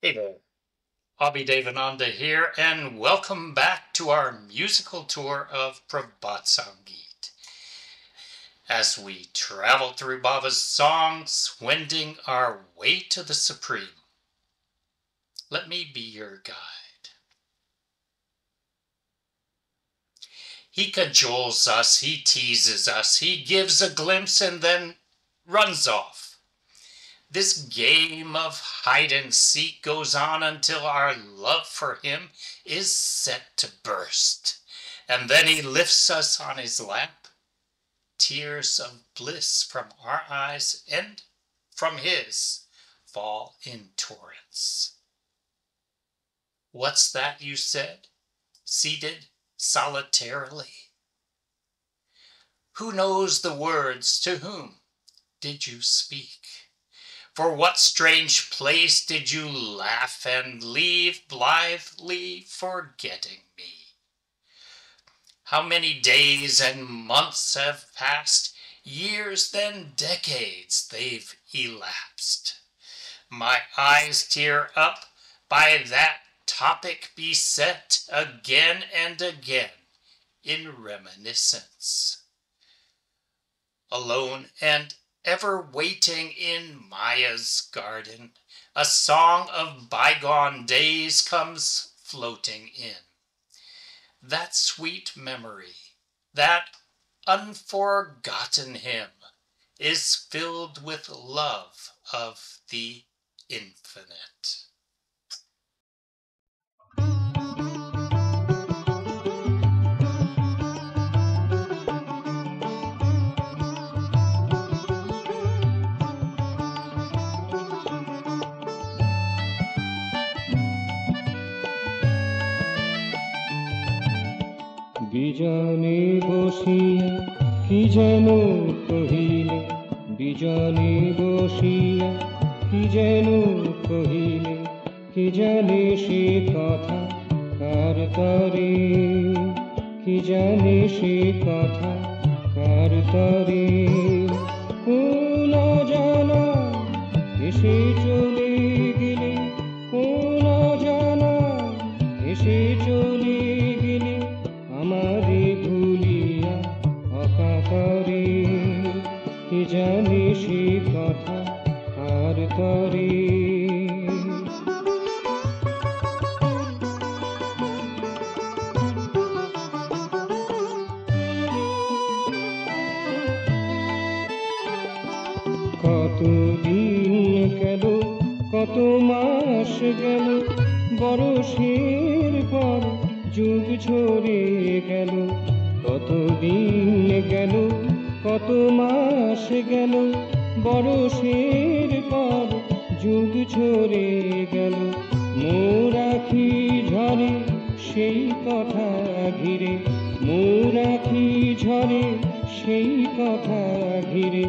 Hey there, Abhi Devananda here, and welcome back to our musical tour of Prabhat Sangeet. As we travel through Baba's songs, wending our way to the Supreme, let me be your guide. He cajoles us, he teases us, he gives a glimpse and then runs off. This game of hide and seek goes on until our love for him is set to burst. And then he lifts us on his lap. Tears of bliss from our eyes and from his fall in torrents. What's that you said, seated solitarily? Who knows the words? To whom did you speak? For what strange place did you laugh and leave, blithely forgetting me? How many days and months have passed, years then decades they've elapsed. My eyes tear up by that topic beset again and again in reminiscence. Alone and ever waiting in Maya's garden, a song of bygone days comes floating in. That sweet memory, that unforgotten hymn, is filled with love of the infinite. বিজনে বসিয়া কি যেন কহিলে, বিজনে বসিয়া কি যেন কহিলে, কি জানে সে কথা কার তরে, কি জানে সে কথা কার তরে। কোন অজানা এসে চলে গেলে, কোন অজানা এসে চলে গেলে, আমারে ভুলিয়া অকাতরে, কি জানে সে কথা কার তরে। কত দিন গেল, কত মাস গেল, বরষের পর যুগ ঝরে গেল। কত দিন গেল, কত মাস গেল, বরষের পর যুগ ঝরে গেল। মোর আখি ঝরে সেই কথা ঘিরে, মোর আখি ঝরে সেই কথা ঘিরে,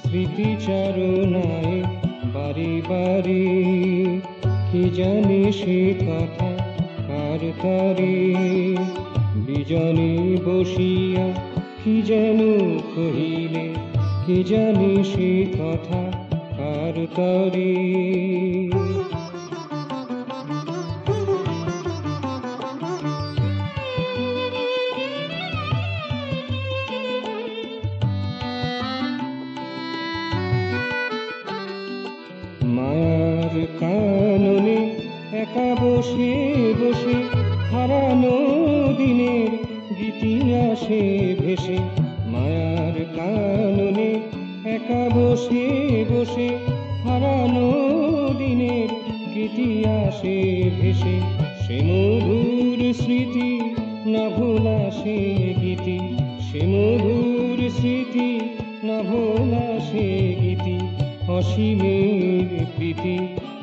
স্মৃতিচারণায় বারে বারে, কি জানে সে কথা কার তরে। বিজনে বসিয়া কি যেন কহিলে, কি জানে সে কথা কার তরে। মায়ার কাননে একা বসে বসে হারানো দিনের গীতি আসে ভেসে। মায়ার কাননে একা বসে বসে হারানো দিনের গীতি আসে ভেসে। সে মধুর স্মৃতি না ভোলা সে গীতি, সে মধুর স্মৃতি না ভোলা সে গীতি। অসীমের প্রীতি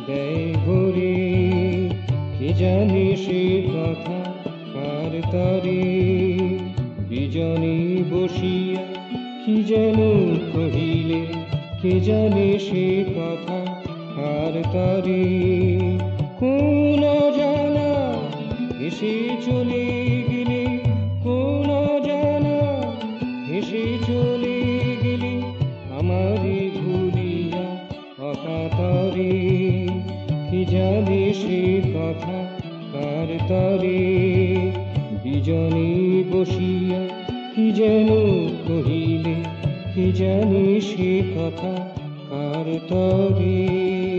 দেয় ভরে, কে জানে সে কথা কার তরে। বিজনে বসিয়া কি যেন কহিলে, কে জানে সে কথা কার তরে। কোন অজানা এসে চলে গেলে, কোন অজানা এসে চলে গেলে, আমারে ভুলিয়া অকাতরে, কি কি জানে সে কথা কার তরে, বিজনে বসিয়া কি যেন কহিলে, কি জানে সে কথা কার তরে।